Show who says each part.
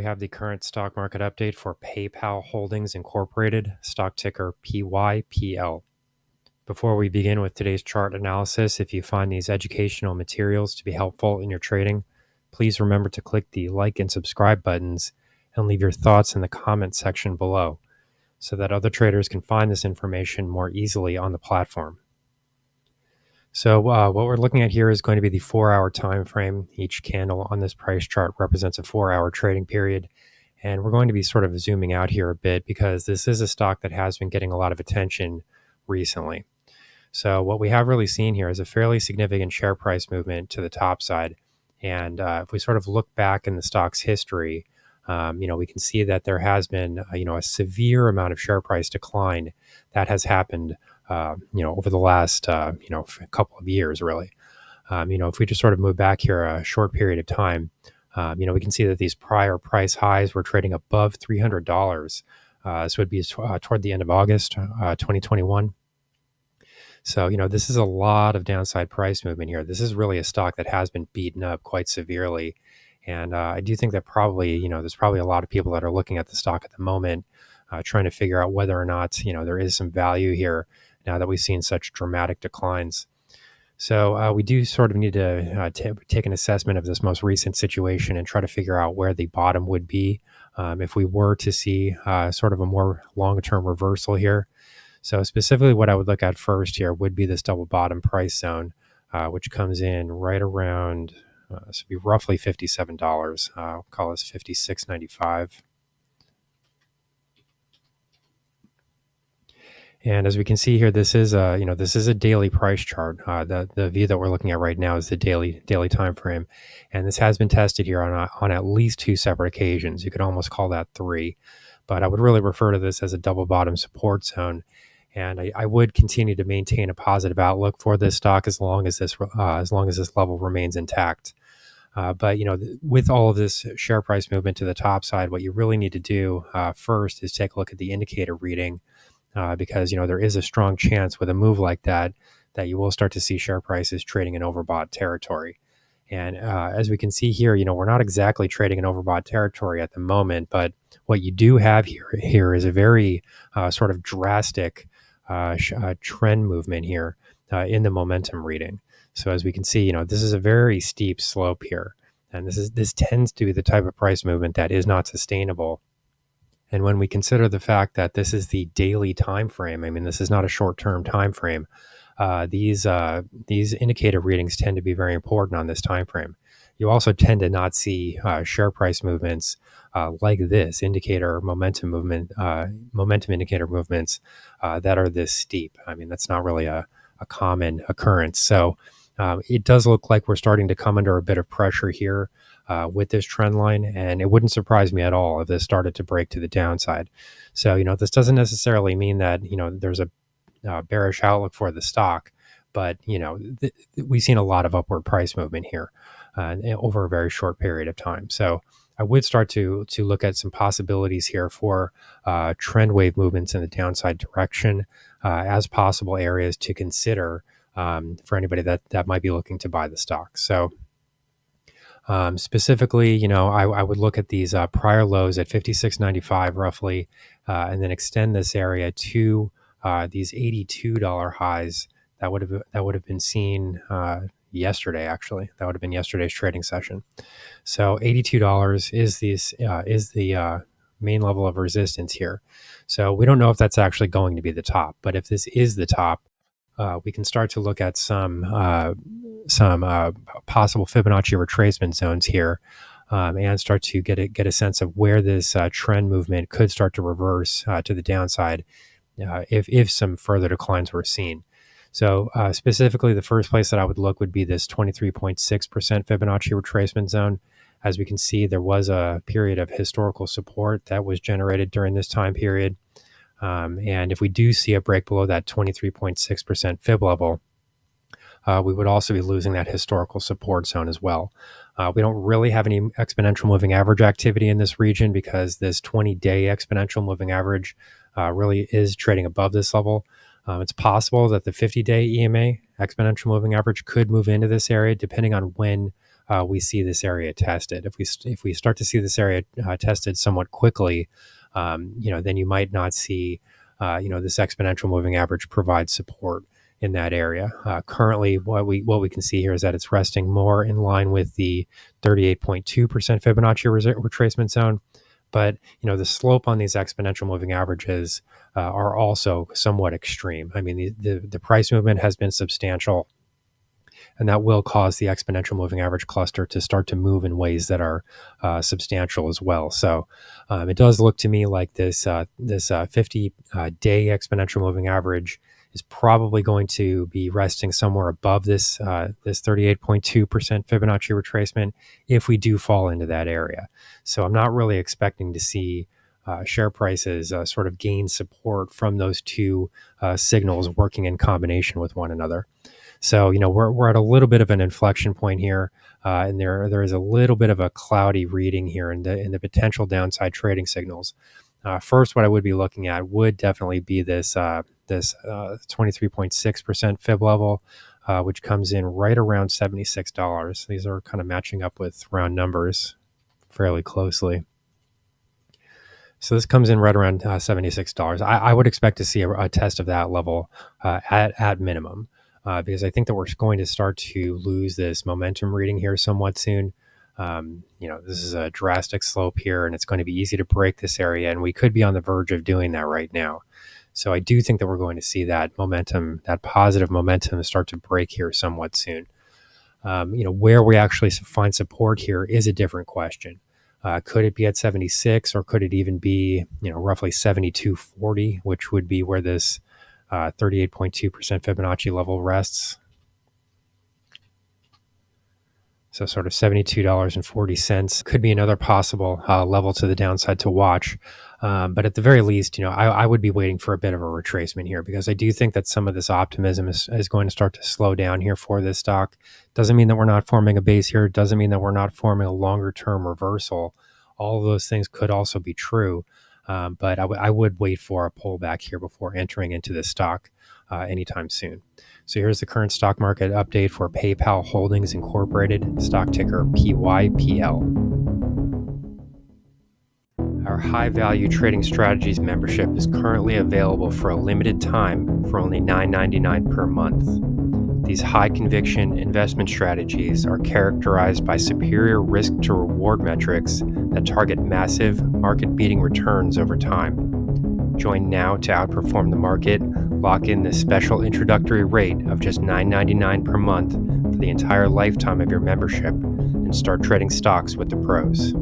Speaker 1: have the current stock market update for PayPal Holdings Incorporated, stock ticker PYPL. Before we begin with today's chart analysis, if you find these educational materials to be helpful in your trading, please remember to click the like and subscribe buttons and leave your thoughts in the comment section below so that other traders can find this information more easily on the platform. So what we're looking at here is going to be the 4-hour time frame. Each candle on this price chart represents a 4-hour trading period. And we're going to be sort of zooming out here a bit because this is a stock that has been getting a lot of attention recently. So what we have really seen here is a fairly significant share price movement to the top side. And if we sort of look back in the stock's history, we can see that there has been, a severe amount of share price decline that has happened, over the last, couple of years, really. If we just sort of move back here a short period of time, we can see that these prior price highs were trading above $300. This would be toward the end of August 2021. So, this is a lot of downside price movement here. This is really a stock that has been beaten up quite severely. And I do think that probably, there's probably a lot of people that are looking at the stock at the moment, trying to figure out whether or not, there is some value here now that we've seen such dramatic declines. So we do sort of need to take an assessment of this most recent situation and try to figure out where the bottom would be if we were to see sort of a more long-term reversal here. So specifically what I would look at first here would be this double bottom price zone, which comes in right around, this would be roughly $57. I'll call this $56.95. And as we can see here, this is a daily price chart. The view that we're looking at right now is the daily time frame, and this has been tested here on at least 2 separate occasions. You could almost call that 3, but I would really refer to this as a double bottom support zone. And I would continue to maintain a positive outlook for this stock as long as this level remains intact. But with all of this share price movement to the top side, what you really need to do first is take a look at the indicator reading, because there is a strong chance with a move like that you will start to see share prices trading in overbought territory. And as we can see here, we're not exactly trading in overbought territory at the moment, but what you do have here is a very sort of drastic trend movement here in the momentum reading. So as we can see, this is a very steep slope here, and this tends to be the type of price movement that is not sustainable. And when we consider the fact that this is the daily time frame, I mean, this is not a short-term time frame. These indicator readings tend to be very important on this time frame. You also tend to not see share price movements like this momentum indicator movements that are this steep. I mean, that's not really a common occurrence. So it does look like we're starting to come under a bit of pressure here with this trend line, and it wouldn't surprise me at all if this started to break to the downside. So, this doesn't necessarily mean that, there's a bearish outlook for the stock, but, we've seen a lot of upward price movement here over a very short period of time. So I would start to look at some possibilities here for trend wave movements in the downside direction as possible areas to consider for anybody that might be looking to buy the stock. So specifically, I would look at these prior lows at 56.95 roughly, and then extend this area to these $82 highs that would have been seen yesterday. Actually, that would have been yesterday's trading session. So $82 is the main level of resistance here. So we don't know if that's actually going to be the top, but if this is the top, we can start to look at some possible Fibonacci retracement zones here, and start to get a sense of where this trend movement could start to reverse to the downside if some further declines were seen. So specifically, the first place that I would look would be this 23.6% Fibonacci retracement zone. As we can see, there was a period of historical support that was generated during this time period. And if we do see a break below that 23.6% fib level, we would also be losing that historical support zone as well. We don't really have any exponential moving average activity in this region because this 20-day exponential moving average really is trading above this level. It's possible that the 50-day EMA exponential moving average could move into this area depending on when we see this area tested. If we start to see this area tested somewhat quickly, then you might not see this exponential moving average provide support in that area. Currently, what we can see here is that it's resting more in line with the 38.2% Fibonacci retracement zone. But the slope on these exponential moving averages are also somewhat extreme. I mean, the price movement has been substantial, and that will cause the exponential moving average cluster to start to move in ways that are substantial as well. So it does look to me like this 50-day exponential moving average is probably going to be resting somewhere above this 38.2% Fibonacci retracement if we do fall into that area. So I'm not really expecting to see share prices sort of gain support from those two signals working in combination with one another. So we're at a little bit of an inflection point here, and there is a little bit of a cloudy reading here in the potential downside trading signals. First, what I would be looking at would definitely be this 23.6% fib level, which comes in right around $76. These are kind of matching up with round numbers fairly closely. So this comes in right around $76. I would expect to see a test of that level at minimum, because I think that we're going to start to lose this momentum reading here somewhat soon. This is a drastic slope here, and it's going to be easy to break this area, and we could be on the verge of doing that right now. So I do think that we're going to see that momentum, that positive momentum, start to break here somewhat soon. Where we actually find support here is a different question. Could it be at 76, or could it even be, roughly 72.40, which would be where this 38.2% Fibonacci level rests? So sort of $72.40 could be another possible level to the downside to watch. But at the very least, I would be waiting for a bit of a retracement here, because I do think that some of this optimism is going to start to slow down here for this stock. Doesn't mean that we're not forming a base here. Doesn't mean that we're not forming a longer term reversal. All of those things could also be true. But I would wait for a pullback here before entering into this stock anytime soon. So here's the current stock market update for PayPal Holdings Incorporated, stock ticker PYPL. Our high value trading strategies membership is currently available for a limited time for only $9.99 per month. These high conviction investment strategies are characterized by superior risk to reward metrics that target massive market beating returns over time. Join now to outperform the market. Lock in this special introductory rate of just $9.99 per month for the entire lifetime of your membership, and start trading stocks with the pros.